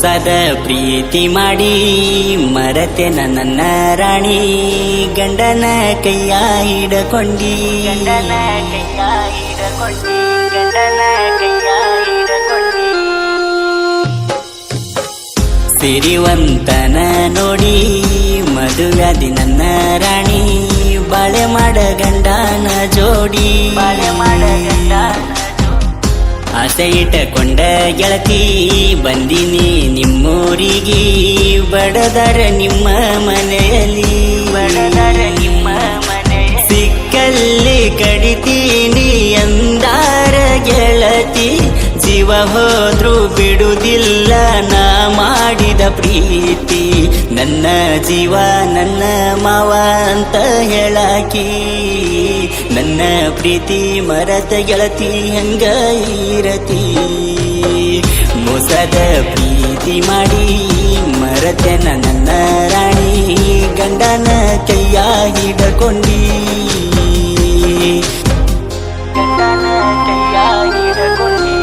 ಮೋಸದ ಪ್ರೀತಿ ಮಾಡಿ ಮರತೆ ನನ್ನ ರಾಣಿ ಗಂಡನ ಕೈಯ ಹಿಡಕೊಂಡಿ ಗಂಡನ ಕೈಯ ಹಿಡಕೊಂಡಿ ಗಂಡನ ಕೈಯ ಹಿಡಕೊಂಡಿ ಸಿರಿವಂತನ ನೋಡಿ ಮದುವ್ಯಾದಿ ನನ್ನ ರಾಣಿ ಬಾಳೆ ಮಾಡ ಗಂಡನ ಜೋಡಿ ಬಾಳೆ ಮಾಡ ಗಂಡನ ಆಸೆ ಇಟ್ಟಕೊಂಡ ಗೆಳತಿ ಬಂದಿನಿ ನಿಮ್ಮೂರಿಗೆ ಬಡದರ ನಿಮ್ಮ ಮನೆಯಲ್ಲಿ ಬಡದರ ನಿಮ್ಮ ಮನೆ ಸಿಕ್ಕಲ್ಲಿ ಕಡಿತೀನಿ ಎಂದಾರ ಗೆಳತಿ ಜೀವ ಹೋದ್ರು ಬಿಡುವುದಿಲ್ಲ ನಾ ಮಾಡಿದ ಪ್ರೀತಿ ನನ್ನ ಜೀವ ನನ್ನ ಮಾವ ಅಂತ ಹೇಳಾಕಿ ನನ್ನ ಪ್ರೀತಿ ಮರತ ಗೆಳತಿ ಹಂಗ ಇರತಿ ಮೋಸದ ಪ್ರೀತಿ ಮಾಡಿ ಮರತೆ ನನ್ನ ರಾಣಿ ಗಂಡನ ಕೈಯ ಹಿಡಕೊಂಡಿ ಗಂಡನ ಕೈಯ ಹಿಡಕೊಂಡಿ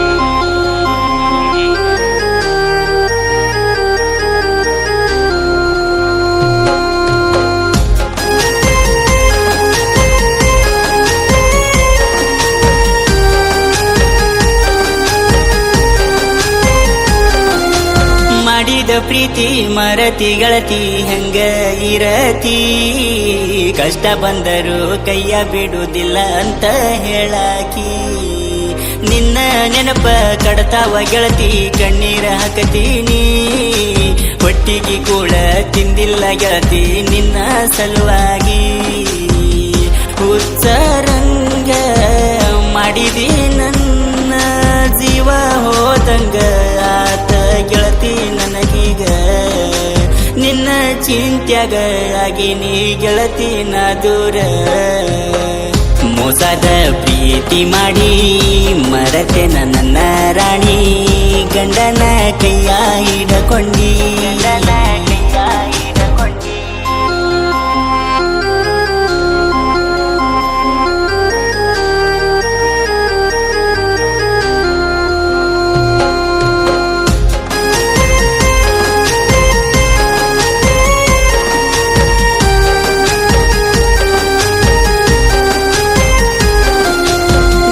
ಮಾಡಿದ ಪ್ರೀತಿ ಮರತಿ ಗೆಳತಿ ಹೆಂಗ ಇರತಿ ಕಷ್ಟ ಬಂದರು ಕೈಯ ಬಿಡುವುದಿಲ್ಲ ಅಂತ ಹೇಳಾಕಿ ನಿನ್ನ ನೆನಪ ಕಡತಾವ ಗೆಳತಿ ಕಣ್ಣೀರ ಹಾಕತೀನಿ ಹೊಟ್ಟಿಗೆ ಕೂಡ ತಿಂದಿಲ್ಲ ಗೆಳತಿ ನಿನ್ನ ಸಲುವಾಗಿ ಹುಚ್ಚರಂಗ ಮಾಡಿದಿ ನನ್ನ ಜೀವ ಹೋದಂಗ ಆತ ಗೆಳತಿ ನನಗೀಗ ನಿನ್ನ ಚಿಂತ್ಯಾಗ ಆಗಿನಿ ಗೆಳತಿ ನಾ ದೂರ ಮೋಸದ ಪ್ರೀತಿ ಮಾಡಿ ಮರತೆ ನನ್ನ ರಾಣಿ ಗಂಡನ ಕೈಯ ಹಿಡಕೊಂಡಿ ಗಂಡನ ಕೈಯ ಹಿಡಕೊಂಡಿ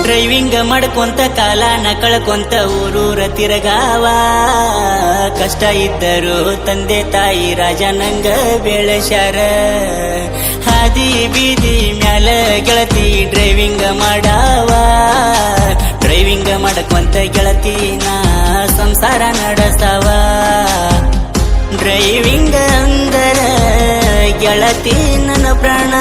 ಡ್ರೈವಿಂಗ್ ಮಾಡ್ಕೊಂತ ಕಾಲನ ಕಳ್ಕೊಂತ ಊರೂರ ತಿರಗಾವ ಕಷ್ಟ ಇದ್ದರು ತಂದೆ ತಾಯಿ ರಾಜನಂಗ ಬೆಳೆಸ್ಯಾರ ಹಾದಿ ಬೀದಿ ಮ್ಯಾಲ ಗೆಳತಿ ಡ್ರೈವಿಂಗ್ ಮಾಡಾವ ಡ್ರೈವಿಂಗ್ ಮಾಡ್ಕೊಂತ ಗೆಳತಿ ನಾ ಸಂಸಾರ ನಡೆಸವ ಡ್ರೈವಿಂಗ್ ಅಂದರ ಗೆಳತಿ ನನ್ನ ಪ್ರಾಣ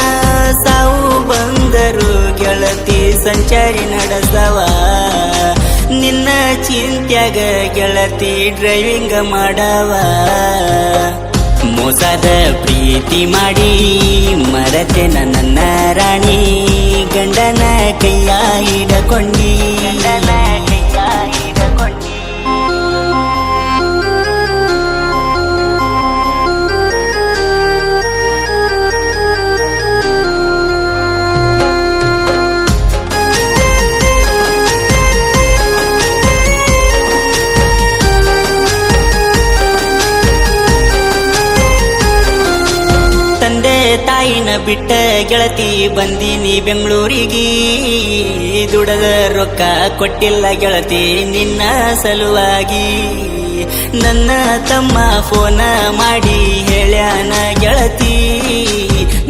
ಸಾವು ಬಂದರು ಗೆಳತಿ ಸಂಚಾರಿ ನಡೆಸವ ನಿನ್ನ ಚಿಂತ್ಯಾಗ ಗೆಳತಿ ಡ್ರೈವಿಂಗ್ ಮಾಡವ ಮೋಸದ ಪ್ರೀತಿ ಮಾಡಿ ಮರತೆ ನನ್ನ ರಾಣಿ ಗಂಡನ ಕೈಯ ಹಿಡಕೊಂಡಿ ಗಂಡನ ಕೈಯ ಹಿಡಕೊಂಡಿ ತಾಯಿನ ಬಿಟ್ಟ ಗೆಳತಿ ಬಂದಿನಿ ಬೆಂಗಳೂರಿಗೆ ದುಡದ ರೊಕ್ಕ ಕೊಟ್ಟಿಲ್ಲ ಗೆಳತಿ ನಿನ್ನ ಸಲುವಾಗಿ ನನ್ನ ತಮ್ಮ ಫೋನ ಮಾಡಿ ಹೇಳ್ಯಾನ ಗೆಳತಿ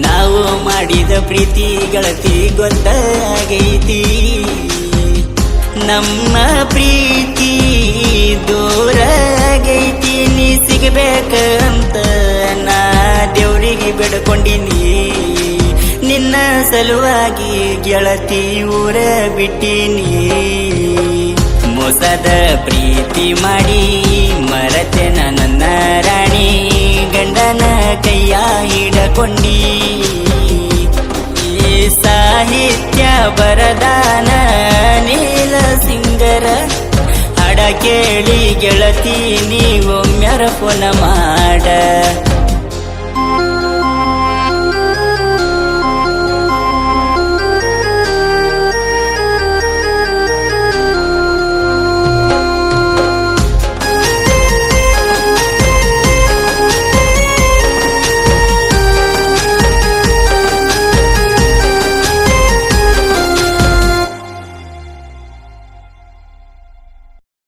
ನಾವು ಮಾಡಿದ ಪ್ರೀತಿ ಗೆಳತಿ ಗೊತ್ತಾಗೈತಿ ನಮ್ಮ ಪ್ರೀತಿ ದೂರ ಆಗೈತಿ ನೀ ಸಿಗಬೇಕಂತ ನಾ ದೇವ್ರಿಗೆ ಬೇಡ್ಕೊಂಡಿನಿ ನಿನ್ನ ಸಲುವಾಗಿ ಗೆಳತಿ ಊರ ಬಿಟ್ಟಿನಿ ಮೋಸದ ಪ್ರೀತಿ ಮಾಡಿ ಮರತೆ ನನ್ನ ರಾಣಿ ಗಂಡನ ಕೈಯ ಹಿಡಕೊಂಡಿ ಸಾಹಿತ್ಯ ಬರದಾನ ನೀಲ ಸಿಂಗರ ಹಾಡ ಕೇಳಿ ಗೆಳತಿ ನೀವೊಮ್ಮೆರ ಫೋನ ಮಾಡ